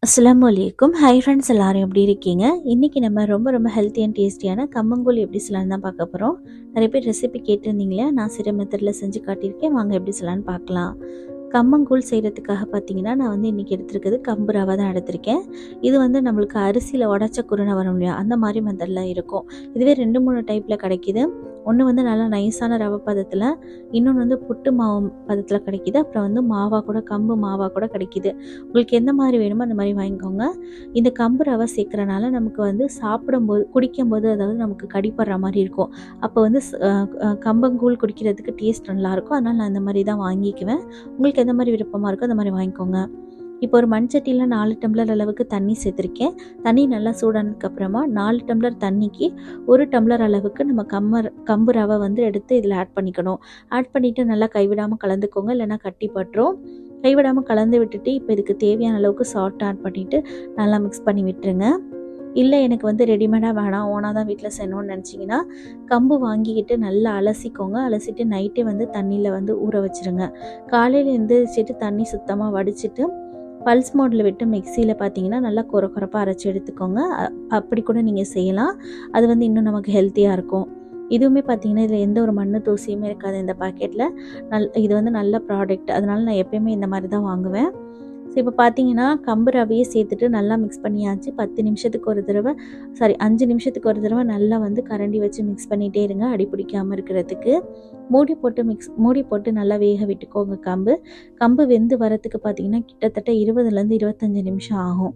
அஸ்ஸலாமு அலைக்கும். Hi friends, எல்லாரும் எப்படி இருக்கீங்க? இன்றைக்கி நம்ம ரொம்ப ஹெல்த்தி அண்ட் டேஸ்டியான கம்மங்கூழ் எப்படி செய்யலான்னு தான் பார்க்க போகிறோம். நிறைய பேர் ரெசிபி கேட்டிருந்தீங்களே, நான் சில மெத்தடில் செஞ்சு காட்டியிருக்கேன். வாங்க எப்படி செய்யலான்னு பார்க்கலாம். கம்மங்கூழ் செய்கிறதுக்காக பார்த்தீங்கன்னா, நான் வந்து இன்றைக்கி எடுத்துருக்கிறது கம்பு ரவை தான் எடுத்திருக்கேன். இது வந்து நம்மளுக்கு அரிசியில் உடச்ச குருணை வரும் இல்லையா, அந்த மாதிரி மெத்தடில் இருக்கும். இதுவே 2-3 டைப்பில் கிடைக்கிது. ஒன்று வந்து நல்லா நைஸான ரவை பதத்தில், இன்னொன்று வந்து புட்டு மாவு பதத்தில் கிடைக்கிது. அப்புறம் வந்து மாவாக கூட, கம்பு மாவாக கூட கிடைக்கிது. உங்களுக்கு எந்த மாதிரி வேணுமோ அந்த மாதிரி வாங்கிக்கோங்க. இந்த கம்பு ரவை சேர்க்குறனால நமக்கு வந்து சாப்பிடும்போது, குடிக்கும்போது, அதாவது நமக்கு கடிப்படுற மாதிரி இருக்கும். அப்போ வந்து கம்பங்கூழ் குடிக்கிறதுக்கு டேஸ்ட் நல்லாயிருக்கும். அதனால் நான் இந்த மாதிரி தான் வாங்கிக்குவேன். உங்களுக்கு எந்த மாதிரி விருப்பமாக இருக்கோ அந்த மாதிரி வாங்கிக்கோங்க. இப்போ ஒரு மண்சட்டியில் 4 டம்ளர் அளவுக்கு தண்ணி சேர்த்துருக்கேன். தண்ணி நல்லா சூடானதுக்கப்புறமா 4 டம்ளர் தண்ணிக்கு 1 டம்ளர் அளவுக்கு நம்ம கம்பு ரவை வந்து எடுத்து இதில் ஆட் பண்ணிக்கணும். ஆட் பண்ணிவிட்டு நல்லா கைவிடாமல் கலந்துக்கோங்க, இல்லைன்னா கட்டி பட்டுரும். கைவிடாமல் கலந்து விட்டுட்டு இப்போ இதுக்கு தேவையான அளவுக்கு சால்ட் ஆட் பண்ணிவிட்டு நல்லா மிக்ஸ் பண்ணி விட்டுருங்க. இல்லை எனக்கு வந்து ரெடிமேடாக வேணாம், ஓனாக தான் வீட்டில் செய்யணும்னு நினச்சிங்கன்னா, கம்பு வாங்கிக்கிட்டு நல்லா அலசிக்கோங்க. அலசிட்டு நைட்டே வந்து தண்ணியில் வந்து ஊற வச்சுருங்க. காலையில் எழுந்திரிச்சிட்டு தண்ணி சுத்தமாக வடிச்சிட்டு பல்ஸ் மோடில் விட்டு மிக்சியில் பார்த்தீங்கன்னா நல்லா கொரப்பாக அரைச்சி எடுத்துக்கோங்க. அப்படி கூட நீங்கள் செய்யலாம். அது வந்து இன்னும் நமக்கு ஹெல்த்தியாக இருக்கும். இதுவுமே பார்த்தீங்கன்னா இதில் எந்த ஒரு மண்ணு தூசியுமே இருக்காது இந்த பாக்கெட்டில். இது வந்து நல்ல ப்ராடக்ட், அதனால் நான் எப்போயுமே இந்த மாதிரி தான் வாங்குவேன். ஸோ இப்போ பார்த்தீங்கன்னா கம்பு ரவையை சேர்த்துட்டு நல்லா மிக்ஸ் பண்ணியாச்சு. 5 நிமிஷத்துக்கு ஒரு தடவை நல்லா வந்து கரண்டி வச்சு மிக்ஸ் பண்ணிகிட்டே இருங்க, அடி பிடிக்காமல் இருக்கிறதுக்கு. மூடி போட்டு நல்லா வேக விட்டுக்கோங்க. கம்பு வெந்து வரத்துக்கு பார்த்தீங்கன்னா கிட்டத்தட்ட 20லேருந்து 25 நிமிஷம் ஆகும்.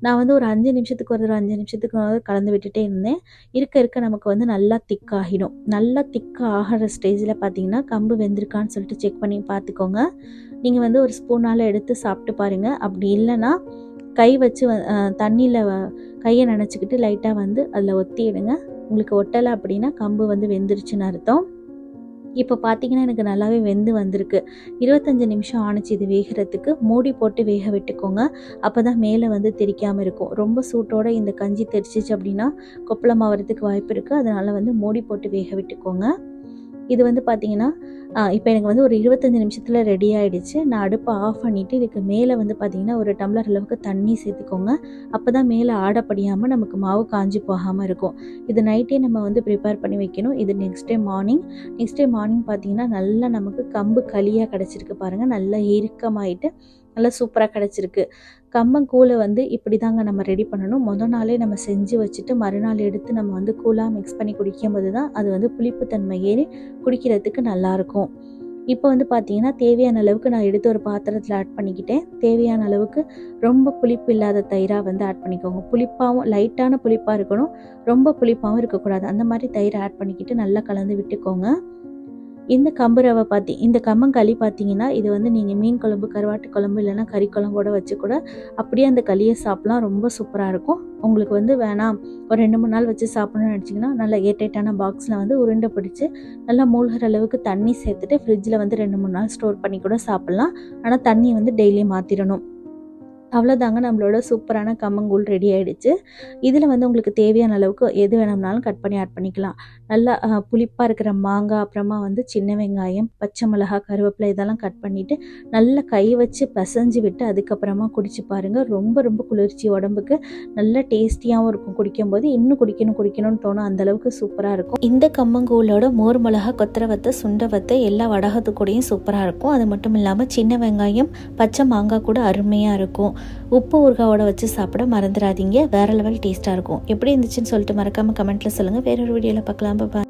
நான் வந்து ஒரு 5 நிமிஷத்துக்கு ஒரு தடவை கலந்து விட்டுட்டே இருந்தேன். இருக்க நமக்கு வந்து நல்லா திக்காகிடும். நல்லா திக்காகிற ஸ்டேஜில் பார்த்தீங்கன்னா கம்பு வெந்திருக்கான்னு சொல்லிட்டு செக் பண்ணி பார்த்துக்கோங்க. நீங்கள் வந்து ஒரு ஸ்பூனால் எடுத்து சாப்பிட்டு பாருங்கள். அப்படி இல்லைன்னா கை வச்சு தண்ணியில் கையை நனைச்சிக்கிட்டு லைட்டாக வந்து அதில் ஒத்திடுங்க. உங்களுக்கு ஒட்டலை அப்படின்னா கம்பு வந்து வெந்துருச்சுன்னு அர்த்தம். இப்போ பார்த்தீங்கன்னா எனக்கு நல்லாவே வெந்து வந்திருக்கு. 25 நிமிஷம் ஆணுச்சு இது வேகிறதுக்கு. மூடி போட்டு வேக விட்டுக்கோங்க. அப்போ தான் மேலே வந்து தெறிக்காமல் இருக்கும். ரொம்ப சூட்டோடு இந்த கஞ்சி தெரிச்சிச்சு அப்படின்னா கொப்பளமாகறதுக்கு வாய்ப்பு இருக்குது. அதனால் வந்து மூடி போட்டு வேக விட்டுக்கோங்க. இது வந்து பார்த்தீங்கன்னா இப்போ எனக்கு வந்து ஒரு 25 நிமிஷத்தில் ரெடி ஆகிடுச்சு. நான் அடுப்பை ஆஃப் பண்ணிவிட்டு இதுக்கு மேலே வந்து பார்த்திங்கன்னா 1 டம்ளர் அளவுக்கு தண்ணி சேர்த்துக்கோங்க. அப்போ தான் மேலே ஆடப்படியாமல் நமக்கு மாவு காஞ்சி போகாமல் இருக்கும். இது நைட்டே நம்ம வந்து ப்ரிப்பேர் பண்ணி வைக்கணும். இது நெக்ஸ்ட் டே மார்னிங் பார்த்திங்கன்னா நல்லா நமக்கு கம்பு களியாக கிடச்சிருக்கு பாருங்கள். நல்லா இறுக்கமாயிட்டு நல்லா சூப்பராக கிடச்சிருக்கு. கம்பங்கூழை வந்து இப்படி தாங்க நம்ம ரெடி பண்ணணும். முதல் நாளே நம்ம செஞ்சு வச்சுட்டு மறுநாள் எடுத்து நம்ம வந்து கூழாக மிக்ஸ் பண்ணி குடிக்கும்போது தான் அது வந்து புளிப்புத்தன்மை ஏறி குடிக்கிறதுக்கு நல்லாயிருக்கும். இப்போ வந்து பார்த்தீங்கன்னா தேவையான அளவுக்கு நான் எடுத்து ஒரு பாத்திரத்தில் ஆட் பண்ணிக்கிட்டேன். தேவையான அளவுக்கு ரொம்ப புளிப்பு இல்லாத தயிராக வந்து ஆட் பண்ணிக்கோங்க. புளிப்பாகவும் லைட்டான புளிப்பாக இருக்கணும், ரொம்ப புளிப்பாகவும் இருக்கக்கூடாது. அந்த மாதிரி தயிரை ஆட் பண்ணிக்கிட்டு நல்லா கலந்து விட்டுக்கோங்க. இந்த இந்த கம்மங்களி பார்த்தீங்கன்னா இது வந்து நீங்கள் மீன் குழம்பு, கருவாட்டு குழம்பு, இல்லைன்னா கறி குழம்போட வச்சு கூட அப்படியே அந்த களியை சாப்பிட்லாம். ரொம்ப சூப்பராக இருக்கும். உங்களுக்கு வந்து வேணாம், ஒரு 2-3 நாள் வச்சு சாப்பிட்ணுன்னு நினச்சிங்கன்னா நல்லா ஏர்டைட்டான பாக்ஸில் வந்து உருண்டை பிடிச்சி நல்லா மூழ்கிற அளவுக்கு தண்ணி சேர்த்துட்டு ஃப்ரிட்ஜில் வந்து 2-3 நாள் ஸ்டோர் பண்ணி கூட சாப்பிட்லாம். ஆனால் தண்ணியை வந்து டெய்லியும் மாற்றிடணும். அவ்வளோதாங்க, நம்மளோட சூப்பரான கம்மங்கூழ் ரெடி ஆகிடுச்சு. இதில் வந்து உங்களுக்கு தேவையான அளவுக்கு எது வேணும்னாலும் கட் பண்ணி ஆட் பண்ணிக்கலாம். நல்லா புளிப்பாக இருக்கிற மாங்காய், அப்புறமா வந்து சின்ன வெங்காயம், பச்சை மிளகாய், கருவேப்பிலை இதெல்லாம் கட் பண்ணிவிட்டு நல்லா கை வச்சு பிசைஞ்சு விட்டு அதுக்கப்புறமா குடிச்சு பாருங்கள். ரொம்ப குளிர்ச்சி உடம்புக்கு. நல்ல டேஸ்டியாகவும் இருக்கும். குடிக்கும்போது இன்னும் குடிக்கணும்னு தோணும். அந்தளவுக்கு சூப்பராக இருக்கும். இந்த கம்மங்கூழோட மோர் மிளகா, கொத்தரை சுண்டை வத்தை எல்லா வடகத்து கூடயும் சூப்பராக இருக்கும். அது மட்டும் இல்லாமல் சின்ன வெங்காயம், பச்சை மாங்காய் கூட அருமையாக இருக்கும். உப்பு ஊறுகாயோட வச்சு சாப்பிட மறந்துடாதீங்க. வேறு லெவல் டேஸ்ட்டாக இருக்கும். எப்படி இருந்துச்சுன்னு சொல்லிட்டு மறக்காமல் கமெண்ட்டில் சொல்லுங்கள். வேறொரு வீடியோவில் பார்க்கலாம். பாய்.